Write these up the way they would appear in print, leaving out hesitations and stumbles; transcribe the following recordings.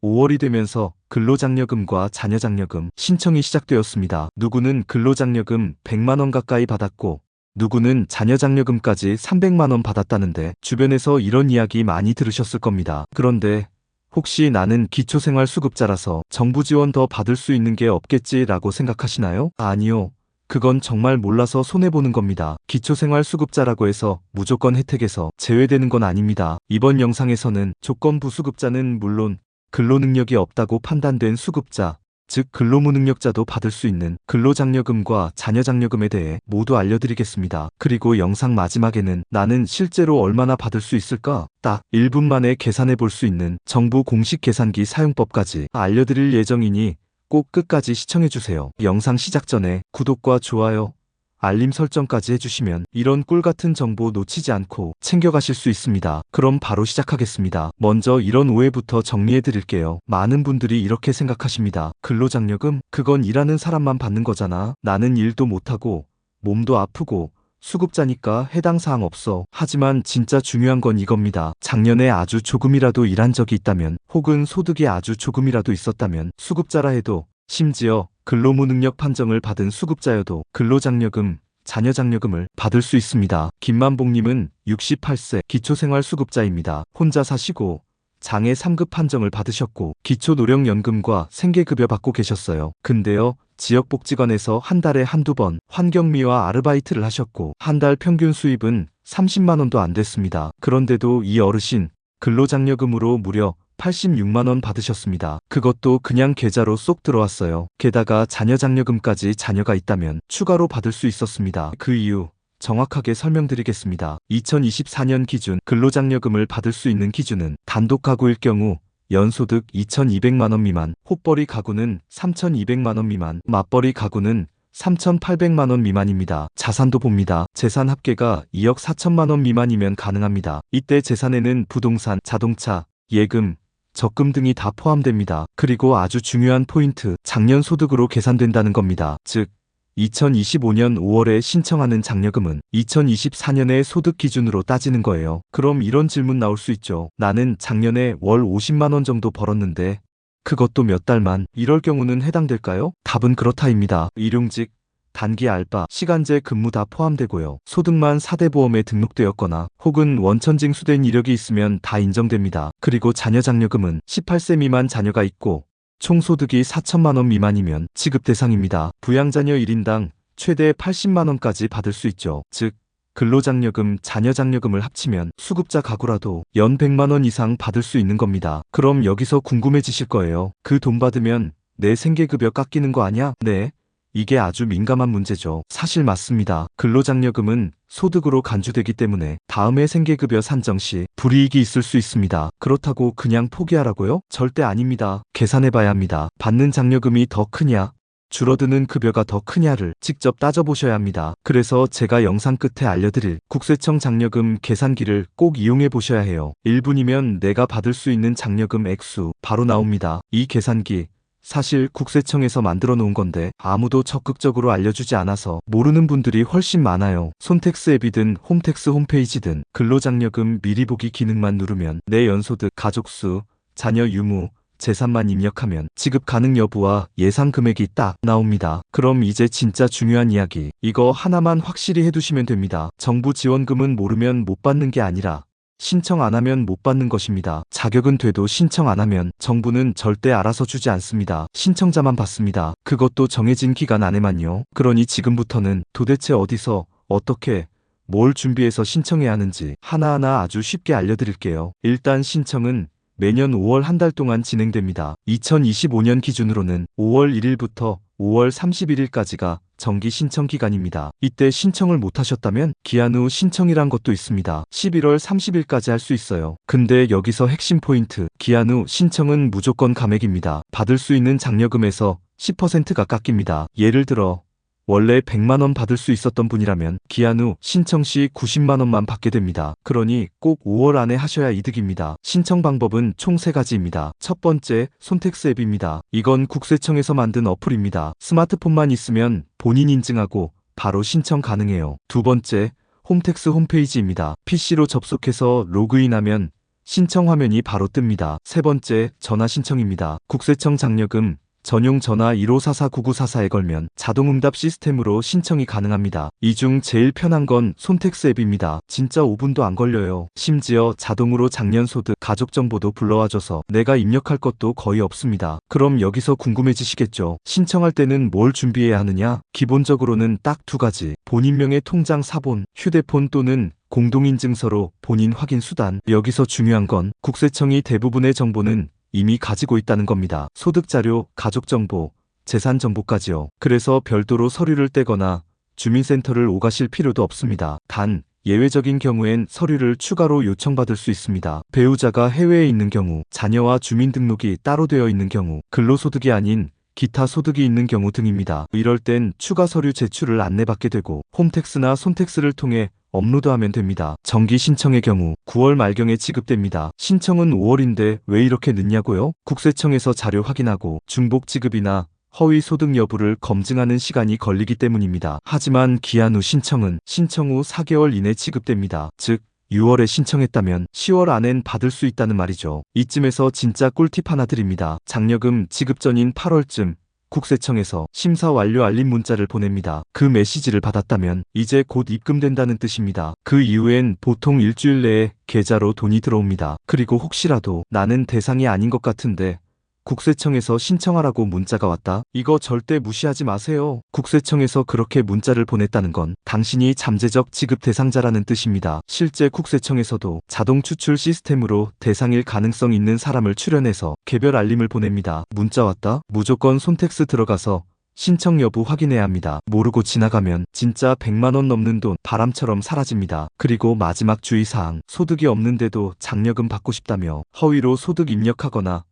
5월이 되면서 근로장려금과 자녀장려금 신청이 시작되었습니다. 누구는 근로장려금 100만원 가까이 받았고 누구는 자녀장려금까지 300만원 받았다는데 주변에서 이런 이야기 많이 들으셨을 겁니다. 그런데 혹시 나는 기초생활수급자라서 정부 지원 더 받을 수 있는 게 없겠지라고 생각하시나요? 아니요. 그건 정말 몰라서 손해보는 겁니다. 기초생활수급자라고 해서 무조건 혜택에서 제외되는 건 아닙니다. 이번 영상에서는 조건부 수급자는 물론 근로능력이 없다고 판단된 수급자, 즉 근로무능력자도 받을 수 있는 근로장려금과 자녀장려금에 대해 모두 알려드리겠습니다. 그리고 영상 마지막에는 나는 실제로 얼마나 받을 수 있을까? 딱 1분 만에 계산해 볼 수 있는 정부 공식 계산기 사용법까지 알려드릴 예정이니 꼭 끝까지 시청해주세요. 영상 시작 전에 구독과 좋아요, 알림 설정까지 해주시면 이런 꿀같은 정보 놓치지 않고 챙겨가실 수 있습니다. 그럼 바로 시작하겠습니다. 먼저 이런 오해부터 정리해드릴게요. 많은 분들이 이렇게 생각하십니다. 근로장려금? 그건 일하는 사람만 받는 거잖아. 나는 일도 못하고 몸도 아프고 수급자니까 해당 사항 없어. 하지만 진짜 중요한 건 이겁니다. 작년에 아주 조금이라도 일한 적이 있다면 혹은 소득이 아주 조금이라도 있었다면 수급자라 해도 심지어 근로무능력 판정을 받은 수급자여도 근로장려금, 자녀장려금을 받을 수 있습니다. 김만복님은 68세 기초생활수급자입니다. 혼자 사시고 장애 3급 판정을 받으셨고 기초노령연금과 생계급여 받고 계셨어요. 근데요, 지역복지관에서 한 달에 한두 번 환경미화 아르바이트를 하셨고 한 달 평균 수입은 30만원도 안 됐습니다. 그런데도 이 어르신 근로장려금으로 무려 86만원 받으셨습니다. 그것도 그냥 계좌로 쏙 들어왔어요. 게다가 자녀장려금까지 자녀가 있다면 추가로 받을 수 있었습니다. 그 이유 정확하게 설명드리겠습니다. 2024년 기준 근로장려금을 받을 수 있는 기준은 단독 가구일 경우 연소득 2,200만원 미만, 호벌이 가구는 3,200만원 미만, 맞벌이 가구는 3,800만원 미만입니다. 자산도 봅니다. 재산 합계가 2억 4천만원 미만이면 가능합니다. 이때 재산에는 부동산, 자동차, 예금, 적금 등이 다 포함됩니다. 그리고 아주 중요한 포인트, 작년 소득으로 계산된다는 겁니다. 즉 2025년 5월에 신청하는 장려금은 2024년의 소득 기준으로 따지는 거예요. 그럼 이런 질문 나올 수 있죠. 나는 작년에 월 50만원 정도 벌었는데 그것도 몇 달만, 이럴 경우는 해당될까요? 답은 그렇다입니다. 일용직, 단기 알바, 시간제 근무 다 포함되고요. 소득만 4대 보험에 등록되었거나 혹은 원천징수된 이력이 있으면 다 인정됩니다. 그리고 자녀장려금은 18세 미만 자녀가 있고 총소득이 4천만원 미만이면 지급 대상입니다. 부양자녀 1인당 최대 80만원까지 받을 수 있죠. 즉 근로장려금, 자녀장려금을 합치면 수급자 가구라도 연 100만원 이상 받을 수 있는 겁니다. 그럼 여기서 궁금해지실 거예요. 그 돈 받으면 내 생계급여 깎이는 거 아냐? 네. 이게 아주 민감한 문제죠. 사실 맞습니다. 근로장려금은 소득으로 간주되기 때문에 다음해 생계급여 산정 시 불이익이 있을 수 있습니다. 그렇다고 그냥 포기하라고요? 절대 아닙니다. 계산해봐야 합니다. 받는 장려금이 더 크냐, 줄어드는 급여가 더 크냐를 직접 따져보셔야 합니다. 그래서 제가 영상 끝에 알려드릴 국세청 장려금 계산기를 꼭 이용해 보셔야 해요. 1분이면 내가 받을 수 있는 장려금 액수 바로 나옵니다. 이 계산기 사실 국세청에서 만들어 놓은 건데 아무도 적극적으로 알려주지 않아서 모르는 분들이 훨씬 많아요. 손택스 앱이든 홈택스 홈페이지든 근로장려금 미리 보기 기능만 누르면 내 연소득, 가족수, 자녀 유무, 재산만 입력하면 지급 가능 여부와 예상 금액이 딱 나옵니다. 그럼 이제 진짜 중요한 이야기, 이거 하나만 확실히 해두시면 됩니다. 정부 지원금은 모르면 못 받는 게 아니라 신청 안 하면 못 받는 것입니다. 자격은 돼도 신청 안 하면 정부는 절대 알아서 주지 않습니다. 신청자만 받습니다. 그것도 정해진 기간 안에만요. 그러니 지금부터는 도대체 어디서, 어떻게, 뭘 준비해서 신청해야 하는지 하나하나 아주 쉽게 알려드릴게요. 일단 신청은 매년 5월 한 달 동안 진행됩니다. 2025년 기준으로는 5월 1일부터 5월 31일까지가 정기 신청 기간입니다. 이때 신청을 못하셨다면 기한 후 신청이란 것도 있습니다. 11월 30일까지 할 수 있어요. 근데 여기서 핵심 포인트, 기한 후 신청은 무조건 감액입니다. 받을 수 있는 장려금에서 10%가 깎입니다. 예를 들어 원래 100만원 받을 수 있었던 분이라면 기한 후 신청 시 90만원만 받게 됩니다. 그러니 꼭 5월 안에 하셔야 이득입니다. 신청 방법은 총 3가지입니다. 첫 번째, 손택스 앱입니다. 이건 국세청에서 만든 어플입니다. 스마트폰만 있으면 본인 인증하고 바로 신청 가능해요. 두 번째, 홈택스 홈페이지입니다. PC로 접속해서 로그인하면 신청 화면이 바로 뜹니다. 세 번째, 전화 신청입니다. 국세청 장려금 전용 전화 1544-9944에 걸면 자동응답 시스템으로 신청이 가능합니다. 이 중 제일 편한 건 손택스 앱입니다. 진짜 5분도 안 걸려요. 심지어 자동으로 작년 소득, 가족 정보도 불러와줘서 내가 입력할 것도 거의 없습니다. 그럼 여기서 궁금해지시겠죠? 신청할 때는 뭘 준비해야 하느냐? 기본적으로는 딱 두 가지. 본인명의 통장 사본, 휴대폰 또는 공동인증서로 본인 확인 수단. 여기서 중요한 건 국세청이 대부분의 정보는 이미 가지고 있다는 겁니다. 소득자료, 가족정보, 재산정보까지요. 그래서 별도로 서류를 떼거나 주민센터를 오가실 필요도 없습니다. 단, 예외적인 경우엔 서류를 추가로 요청받을 수 있습니다. 배우자가 해외에 있는 경우, 자녀와 주민등록이 따로 되어 있는 경우, 근로소득이 아닌 기타 소득이 있는 경우 등입니다. 이럴 땐 추가 서류 제출을 안내받게 되고 홈택스나 손택스를 통해 업로드하면 됩니다. 정기 신청의 경우 9월 말경에 지급됩니다. 신청은 5월인데 왜 이렇게 늦냐고요? 국세청에서 자료 확인하고 중복 지급이나 허위 소득 여부를 검증하는 시간이 걸리기 때문입니다. 하지만 기한 후 신청 후 4개월 이내 지급됩니다. 즉 6월에 신청했다면 10월 안엔 받을 수 있다는 말이죠. 이쯤에서 진짜 꿀팁 하나 드립니다. 장려금 지급 전인 8월쯤 국세청에서 심사 완료 알림 문자를 보냅니다. 그 메시지를 받았다면 이제 곧 입금된다는 뜻입니다. 그 이후엔 보통 일주일 내에 계좌로 돈이 들어옵니다. 그리고 혹시라도 나는 대상이 아닌 것 같은데 국세청에서 신청하라고 문자가 왔다? 이거 절대 무시하지 마세요. 국세청에서 그렇게 문자를 보냈다는 건 당신이 잠재적 지급 대상자라는 뜻입니다. 실제 국세청에서도 자동 추출 시스템으로 대상일 가능성 있는 사람을 추려내서 개별 알림을 보냅니다. 문자 왔다? 무조건 손택스 들어가서 신청 여부 확인해야 합니다. 모르고 지나가면 진짜 100만 원 넘는 돈 바람처럼 사라집니다. 그리고 마지막 주의사항, 소득이 없는데도 장려금 받고 싶다며 허위로 소득 입력하거나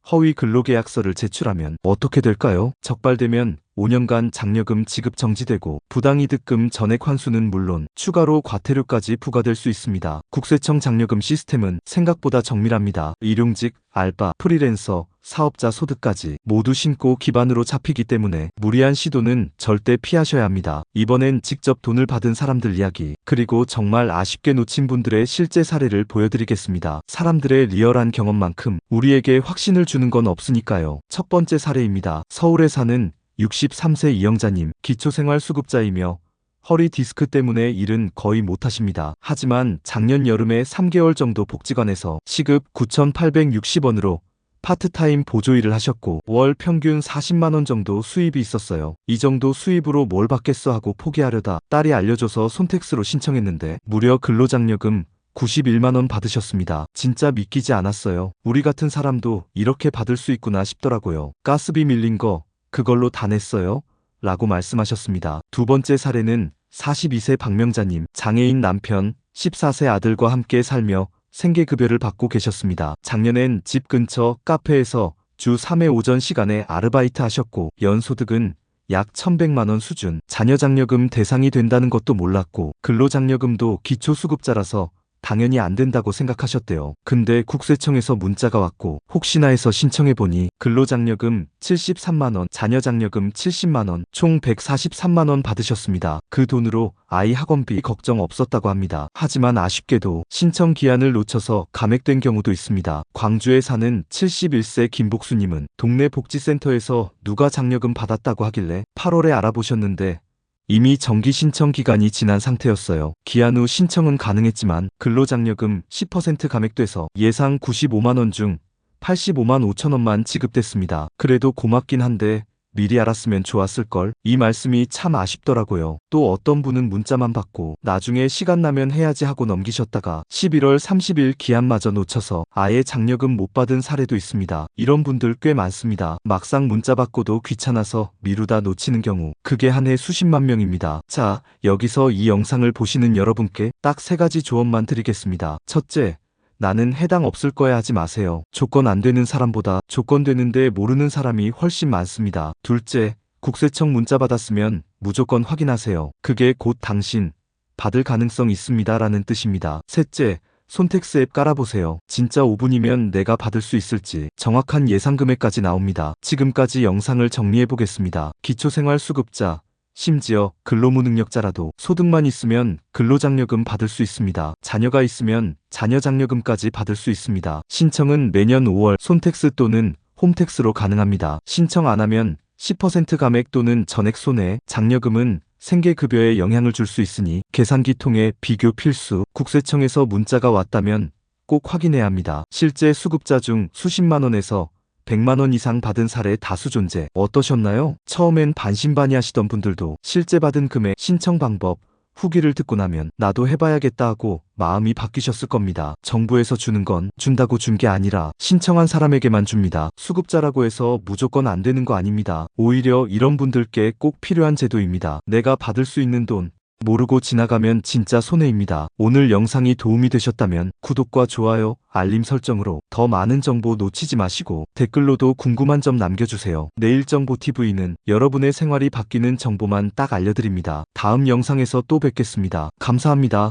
허위 근로계약서를 제출하면 어떻게 될까요? 적발되면 5년간 장려금 지급 정지되고 부당이득금 전액 환수는 물론 추가로 과태료까지 부과될 수 있습니다. 국세청 장려금 시스템은 생각보다 정밀합니다. 일용직, 알바, 프리랜서, 사업자 소득까지 모두 신고 기반으로 잡히기 때문에 무리한 시도는 절대 피하셔야 합니다. 이번엔 직접 돈을 받은 사람들 이야기, 그리고 정말 아쉽게 놓친 분들의 실제 사례를 보여드리겠습니다. 사람들의 리얼한 경험만큼 우리에게 확신을 주는 건 없으니까요. 첫 번째 사례입니다. 서울에 사는 63세 이영자님, 기초생활수급자이며 허리 디스크 때문에 일은 거의 못하십니다. 하지만 작년 여름에 3개월 정도 복지관에서 시급 9,860원으로 파트타임 보조일을 하셨고 월 평균 40만 원 정도 수입이 있었어요. 이 정도 수입으로 뭘 받겠어 하고 포기하려다 딸이 알려줘서 손택스로 신청했는데 무려 근로장려금 91만 원 받으셨습니다. 진짜 믿기지 않았어요. 우리 같은 사람도 이렇게 받을 수 있구나 싶더라고요. 가스비 밀린 거 그걸로 다 냈어요? 라고 말씀하셨습니다. 두 번째 사례는 42세 박명자님, 장애인 남편, 14세 아들과 함께 살며 생계급여를 받고 계셨습니다. 작년엔 집 근처 카페에서 주 3회 오전 시간에 아르바이트 하셨고 연소득은 약 1,100만 원 수준, 자녀장려금 대상이 된다는 것도 몰랐고 근로장려금도 기초수급자라서 당연히 안 된다고 생각하셨대요. 근데 국세청에서 문자가 왔고 혹시나 해서 신청해보니 근로장려금 73만원, 자녀장려금 70만원, 총 143만원 받으셨습니다. 그 돈으로 아이 학원비 걱정 없었다고 합니다. 하지만 아쉽게도 신청 기한을 놓쳐서 감액된 경우도 있습니다. 광주에 사는 71세 김복수님은 동네 복지센터에서 누가 장려금 받았다고 하길래 8월에 알아보셨는데 이미 정기 신청 기간이 지난 상태였어요. 기한 후 신청은 가능했지만 근로장려금 10% 감액돼서 예상 95만원 중 85만 5천원만 지급됐습니다. 그래도 고맙긴 한데 미리 알았으면 좋았을걸. 이 말씀이 참 아쉽더라고요. 또 어떤 분은 문자만 받고 나중에 시간 나면 해야지 하고 넘기셨다가 11월 30일 기한마저 놓쳐서 아예 장려금 못 받은 사례도 있습니다. 이런 분들 꽤 많습니다. 막상 문자 받고도 귀찮아서 미루다 놓치는 경우 그게 한 해 수십만 명입니다. 자, 여기서 이 영상을 보시는 여러분께 딱 3가지 조언만 드리겠습니다. 첫째, 나는 해당 없을 거야 하지 마세요. 조건 안 되는 사람보다 조건 되는데 모르는 사람이 훨씬 많습니다. 둘째, 국세청 문자 받았으면 무조건 확인하세요. 그게 곧 당신 받을 가능성 있습니다 라는 뜻입니다. 셋째, 손택스 앱 깔아보세요. 진짜 5분이면 내가 받을 수 있을지 정확한 예상 금액까지 나옵니다. 지금까지 영상을 정리해보겠습니다. 기초생활수급자, 심지어 근로무능력자라도 소득만 있으면 근로장려금 받을 수 있습니다. 자녀가 있으면 자녀장려금까지 받을 수 있습니다. 신청은 매년 5월 손택스 또는 홈택스로 가능합니다. 신청 안 하면 10% 감액 또는 전액 손해. 장려금은 생계급여에 영향을 줄 수 있으니 계산기 통해 비교 필수. 국세청에서 문자가 왔다면 꼭 확인해야 합니다. 실제 수급자 중 수십만 원에서 100만 원 이상 받은 사례 다수 존재. 어떠셨나요? 처음엔 반신반의하시던 분들도 실제 받은 금액, 신청 방법, 후기를 듣고 나면 나도 해봐야겠다 하고 마음이 바뀌셨을 겁니다. 정부에서 주는 건 준다고 준 게 아니라 신청한 사람에게만 줍니다. 수급자라고 해서 무조건 안 되는 거 아닙니다. 오히려 이런 분들께 꼭 필요한 제도입니다. 내가 받을 수 있는 돈 모르고 지나가면 진짜 손해입니다. 오늘 영상이 도움이 되셨다면 구독과 좋아요, 알림 설정으로 더 많은 정보 놓치지 마시고 댓글로도 궁금한 점 남겨주세요. 내일정보TV는 여러분의 생활이 바뀌는 정보만 딱 알려드립니다. 다음 영상에서 또 뵙겠습니다. 감사합니다.